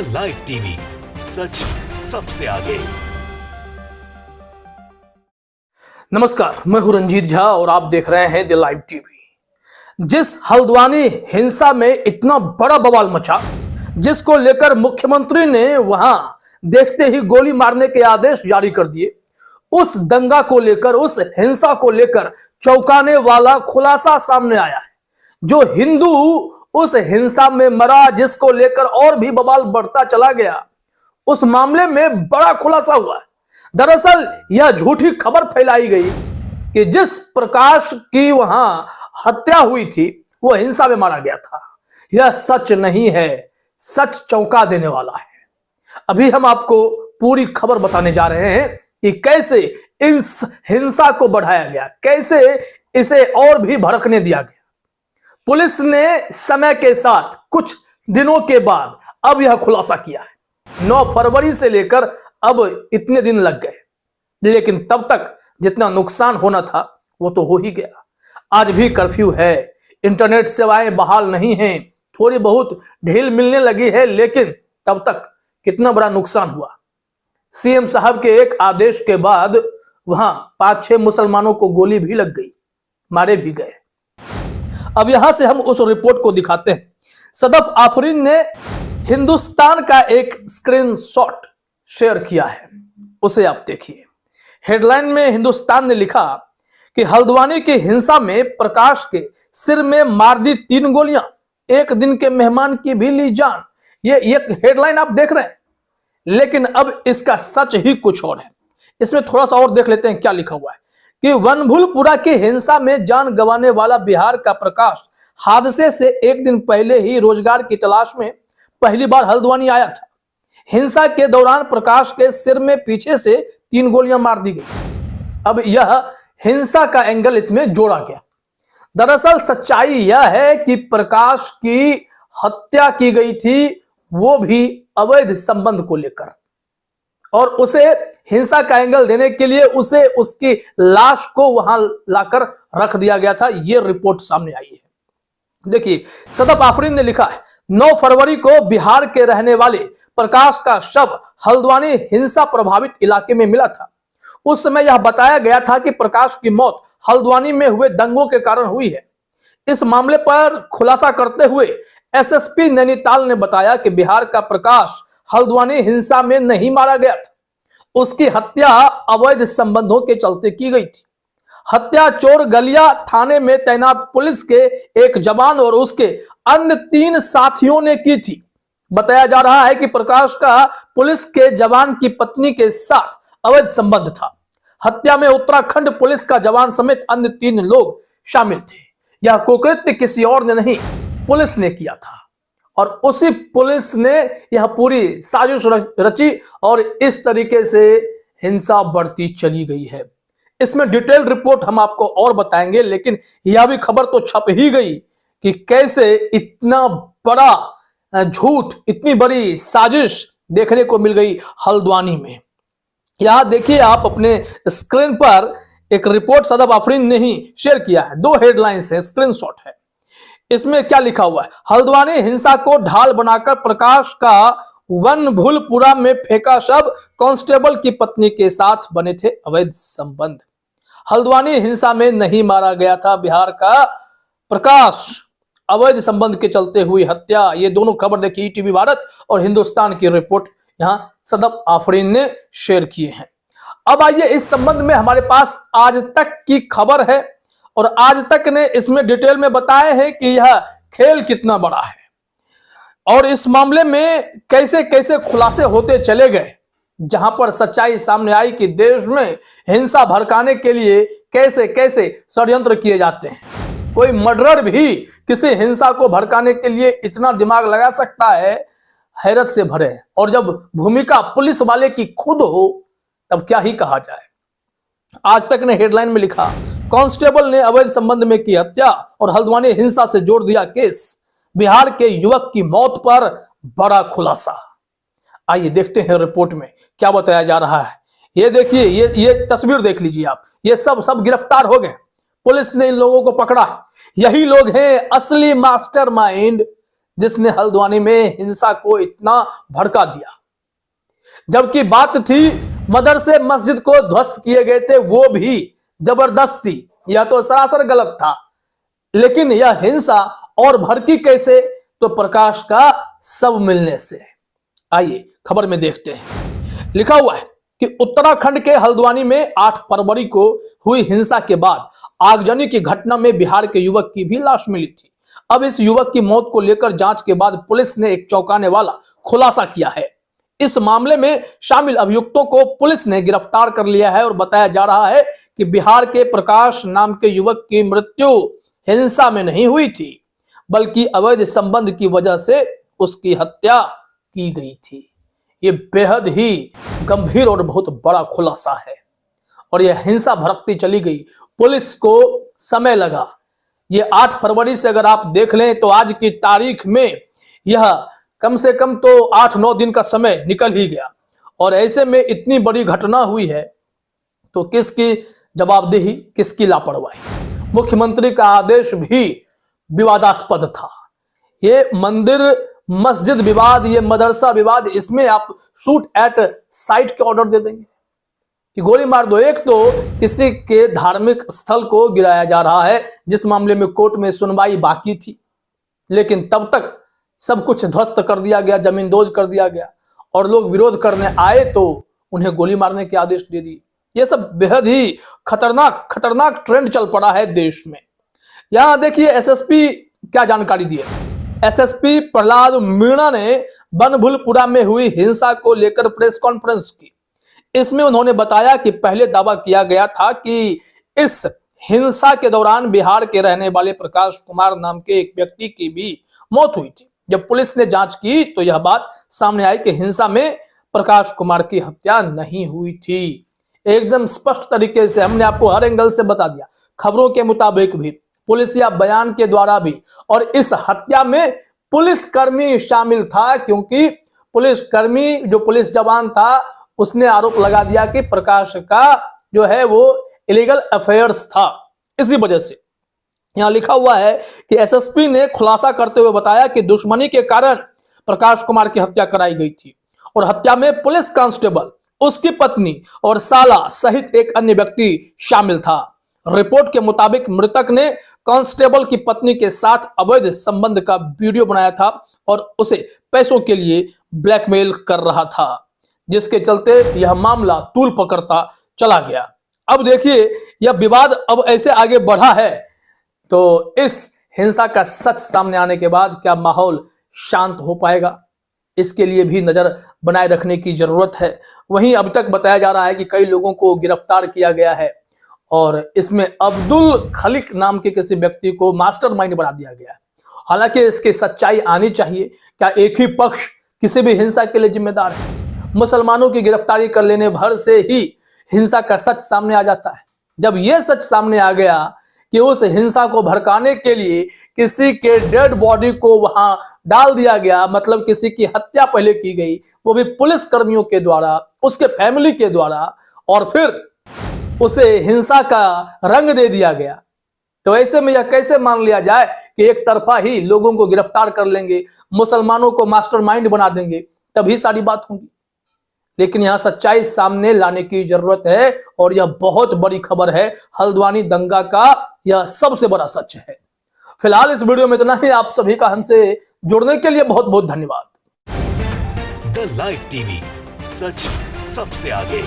The live TV, सच सबसे आगे। नमस्कार, मैं हूं रंजीत झा और आप देख रहे हैं द लाइव टीवी। जिस हल्द्वानी हिंसा में इतना बड़ा बवाल मचा, जिसको लेकर मुख्यमंत्री ने वहां देखते ही गोली मारने के आदेश जारी कर दिए, उस दंगा को लेकर, उस हिंसा को लेकर चौंकाने वाला खुलासा सामने आया है। जो हिंदू उस हिंसा में मरा, जिसको लेकर और भी बवाल बढ़ता चला गया, उस मामले में बड़ा खुलासा हुआ है। दरअसल यह झूठी खबर फैलाई गई कि जिस प्रकाश की वहां हत्या हुई थी वो हिंसा में मारा गया था। यह सच नहीं है, सच चौंका देने वाला है। अभी हम आपको पूरी खबर बताने जा रहे हैं कि कैसे इस हिंसा को बढ़ाया गया, कैसे इसे और भी भड़कने दिया गया। पुलिस ने समय के साथ कुछ दिनों के बाद अब यह खुलासा किया है। 9 फरवरी से लेकर अब इतने दिन लग गए, लेकिन तब तक जितना नुकसान होना था वो तो हो ही गया। आज भी कर्फ्यू है, इंटरनेट सेवाएं बहाल नहीं हैं, थोड़ी बहुत ढील मिलने लगी है, लेकिन तब तक कितना बड़ा नुकसान हुआ। सीएम साहब के एक आदेश के बाद वहां 5-6 मुसलमानों को गोली भी लग गई, मारे भी गए। अब यहां से हम उस रिपोर्ट को दिखाते हैं। सदफ आफरीन ने हिंदुस्तान का एक स्क्रीनशॉट शेयर किया है, उसे आप देखिए। हेडलाइन में हिंदुस्तान ने लिखा कि हल्द्वानी की हिंसा में प्रकाश के सिर में मार दी 3 गोलियां, एक दिन के मेहमान की भी ली जान। ये हेडलाइन आप देख रहे हैं, लेकिन अब इसका सच ही कुछ और है। इसमें थोड़ा सा और देख लेते हैं क्या लिखा हुआ है कि वनभूलपुरा की हिंसा में जान गंवाने वाला बिहार का प्रकाश हादसे से एक दिन पहले ही रोजगार की तलाश में पहली बार हल्द्वानी आया था। हिंसा के दौरान प्रकाश के सिर में पीछे से 3 गोलियां मार दी गई। अब यह हिंसा का एंगल इसमें जोड़ा गया। दरअसल सच्चाई यह है कि प्रकाश की हत्या की गई थी, वो भी अवैध संबंध को लेकर, और उसे हिंसा का एंगल देने के लिए उसे उसकी लाश को वहां लाकर रख दिया गया था। यह रिपोर्ट सामने आई है। देखिए, सदफ आफरीन ने लिखा है, 9 फरवरी को बिहार के रहने वाले प्रकाश का शव हल्द्वानी हिंसा प्रभावित इलाके में मिला था। उस समय यह बताया गया था कि प्रकाश की मौत हल्द्वानी में हुए दंगों के कारण हुई है। इस मामले पर खुलासा करते हुए एसएसपी नैनीताल ने बताया कि बिहार का प्रकाश हल्द्वानी हिंसा में नहीं मारा गया था, उसकी हत्या अवैध संबंधों के चलते की गई थी। हत्या चोर गलिया थाने में तैनात पुलिस के एक जवान और उसके अन्य 3 साथियों ने की थी। बताया जा रहा है कि प्रकाश का पुलिस के जवान की पत्नी के साथ अवैध संबंध था। हत्या में उत्तराखंड पुलिस का जवान समेत अन्य 3 लोग शामिल थे। यह कुकृत्य किसी और ने नहीं, पुलिस ने किया था, और उसी पुलिस ने यह पूरी साजिश रची और इस तरीके से हिंसा बढ़ती चली गई है। इसमें डिटेल रिपोर्ट हम आपको और बताएंगे, लेकिन यह भी खबर तो छप ही गई कि कैसे इतना बड़ा झूठ, इतनी बड़ी साजिश देखने को मिल गई हल्द्वानी में। यहां देखिए आप अपने स्क्रीन पर एक रिपोर्ट सदफ आफरीन ने ही शेयर किया है। 2 हेडलाइंस है, स्क्रीनशॉट है। इसमें क्या लिखा हुआ है, हल्द्वानी हिंसा को ढाल बनाकर प्रकाश का वनभूलपुरा में फेंका शव, कांस्टेबल की पत्नी के साथ बने थे अवैध संबंध। हल्द्वानी हिंसा में नहीं मारा गया था बिहार का प्रकाश, अवैध संबंध के चलते हुई हत्या। ये दोनों खबर देखिए टीवी भारत और हिंदुस्तान की रिपोर्ट यहां सदफ आफरीन ने शेयर किए हैं। अब आइए इस संबंध में हमारे पास आज तक की खबर है, और आज तक ने इसमें डिटेल में बताया है कि यह खेल कितना बड़ा है और इस मामले में कैसे कैसे खुलासे होते चले गए, जहां पर सच्चाई सामने आई कि देश में हिंसा भड़काने के लिए कैसे कैसे षड्यंत्र किए जाते हैं। कोई मर्डरर भी किसी हिंसा को भड़काने के लिए इतना दिमाग लगा सकता है, हैरत से भरे। और जब भूमिका पुलिस वाले की खुद हो तब क्या ही कहा जाए। आज तक ने हेडलाइन में लिखा, कांस्टेबल ने अवैध संबंध में की हत्या और हल्द्वानी हिंसा से जोड़ दिया केस, बिहार के युवक की मौत पर बड़ा खुलासा। आइए देखते हैं रिपोर्ट में क्या बताया जा रहा है। ये देखिए, ये तस्वीर देख लीजिए आप। ये सब गिरफ्तार हो गए, पुलिस ने इन लोगों को पकड़ा। यही लोग हैं असली मास्टरमाइंड जिसने हल्द्वानी में हिंसा को इतना भड़का दिया। जबकि बात थी मदरसे मस्जिद को ध्वस्त किए गए थे, वो भी जबरदस्ती, यह तो सरासर गलत था। लेकिन यह हिंसा और भड़की कैसे? तो प्रकाश का शव मिलने से। आइए खबर में देखते हैं। लिखा हुआ है कि उत्तराखंड के हल्द्वानी में 8 फरवरी को हुई हिंसा के बाद आगजनी की घटना में बिहार के युवक की भी लाश मिली थी। अब इस युवक की मौत को लेकर जांच के बाद पुलिस ने एक चौंकाने वाला खुलासा किया है। इस मामले में शामिल अभियुक्तों को पुलिस ने गिरफ्तार कर लिया है और बताया जा रहा है कि बिहार के प्रकाश नाम के युवक की मृत्यु हिंसा में नहीं हुई थी, बल्कि अवैध संबंध की वजह से उसकी हत्या की गई थी। ये बेहद ही गंभीर और बहुत बड़ा खुलासा है और यह हिंसा भड़कती चली गई। पुलिस को समय लगा। ये 8 फरवरी से अगर आप देख लें तो आज की तारीख में यह कम से कम तो 8-9 दिन का समय निकल ही गया और ऐसे में इतनी बड़ी घटना हुई है तो किसकी जवाबदेही, किसकी लापरवाही? मुख्यमंत्री का आदेश भी विवादास्पद था। ये मंदिर मस्जिद विवाद, ये मदरसा विवाद, इसमें आप शूट एट साइट के ऑर्डर दे देंगे कि गोली मार दो। एक तो किसी के धार्मिक स्थल को गिराया जा रहा है जिस मामले में कोर्ट में सुनवाई बाकी थी, लेकिन तब तक सब कुछ ध्वस्त कर दिया गया, जमींदोज कर दिया गया और लोग विरोध करने आए तो उन्हें गोली मारने के आदेश दे दिए। ये सब बेहद ही खतरनाक ट्रेंड चल पड़ा है देश में। यहां देखिए एसएसपी क्या जानकारी दी है। एसएसपी प्रहलाद मीणा ने बनभूलपुरा में हुई हिंसा को लेकर प्रेस कॉन्फ्रेंस की। इसमें उन्होंने बताया कि पहले दावा किया गया था कि इस हिंसा के दौरान बिहार के रहने वाले प्रकाश कुमार नाम के एक व्यक्ति की भी मौत हुई थी। जब पुलिस ने जांच की तो यह बात सामने आई कि हिंसा में प्रकाश कुमार की हत्या नहीं हुई थी। एकदम स्पष्ट तरीके से हमने आपको हर एंगल से बता दिया, खबरों के मुताबिक भी, पुलिस या बयान के द्वारा भी। और इस हत्या में पुलिसकर्मी शामिल था, क्योंकि पुलिसकर्मी जो पुलिस जवान था उसने आरोप लगा दिया कि प्रकाश का जो है वो इलीगल अफेयर्स था। इसी वजह से यहां लिखा हुआ है कि एसएसपी ने खुलासा करते हुए बताया कि दुश्मनी के कारण प्रकाश कुमार की हत्या कराई गई थी और हत्या में पुलिस कांस्टेबल, उसकी पत्नी और साला सहित एक अन्य व्यक्ति शामिल था। रिपोर्ट के मुताबिक मृतक ने कांस्टेबल की पत्नी के साथ अवैध संबंध का वीडियो बनाया था और उसे पैसों के लिए ब्लैकमेल कर रहा था, जिसके चलते यह मामला तूल पकड़ता चला गया। अब देखिए यह विवाद अब ऐसे आगे बढ़ा है तो इस हिंसा का सच सामने आने के बाद क्या माहौल शांत हो पाएगा, इसके लिए भी नजर बनाए रखने की जरूरत है। वहीं अब तक बताया जा रहा है कि कई लोगों को गिरफ्तार किया गया है और इसमें अब्दुल खलीक नाम के किसी व्यक्ति को मास्टरमाइंड बना दिया गया है। हालांकि इसकी सच्चाई आनी चाहिए। क्या एक ही पक्ष किसी भी हिंसा के लिए जिम्मेदार है? मुसलमानों की गिरफ्तारी कर लेने भर से ही हिंसा का सच सामने आ जाता है। जब यह सच सामने आ गया कि उस हिंसा को भड़काने के लिए किसी के डेड बॉडी को वहां डाल दिया गया, मतलब किसी की हत्या पहले की गई, वो भी पुलिस कर्मियों के द्वारा, उसके फैमिली के द्वारा, और फिर उसे हिंसा का रंग दे दिया गया, तो ऐसे में यह कैसे मान लिया जाए कि एक तरफा ही लोगों को गिरफ्तार कर लेंगे, मुसलमानों को मास्टरमाइंड बना देंगे, तभी सारी बात होगी। लेकिन यहां सच्चाई सामने लाने की जरूरत है और यह बहुत बड़ी खबर है। हल्द्वानी दंगा का यह सबसे बड़ा सच है। फिलहाल इस वीडियो में इतना ही। आप सभी का हमसे जुड़ने के लिए बहुत बहुत धन्यवाद। द लाइव टीवी, सच सबसे आगे।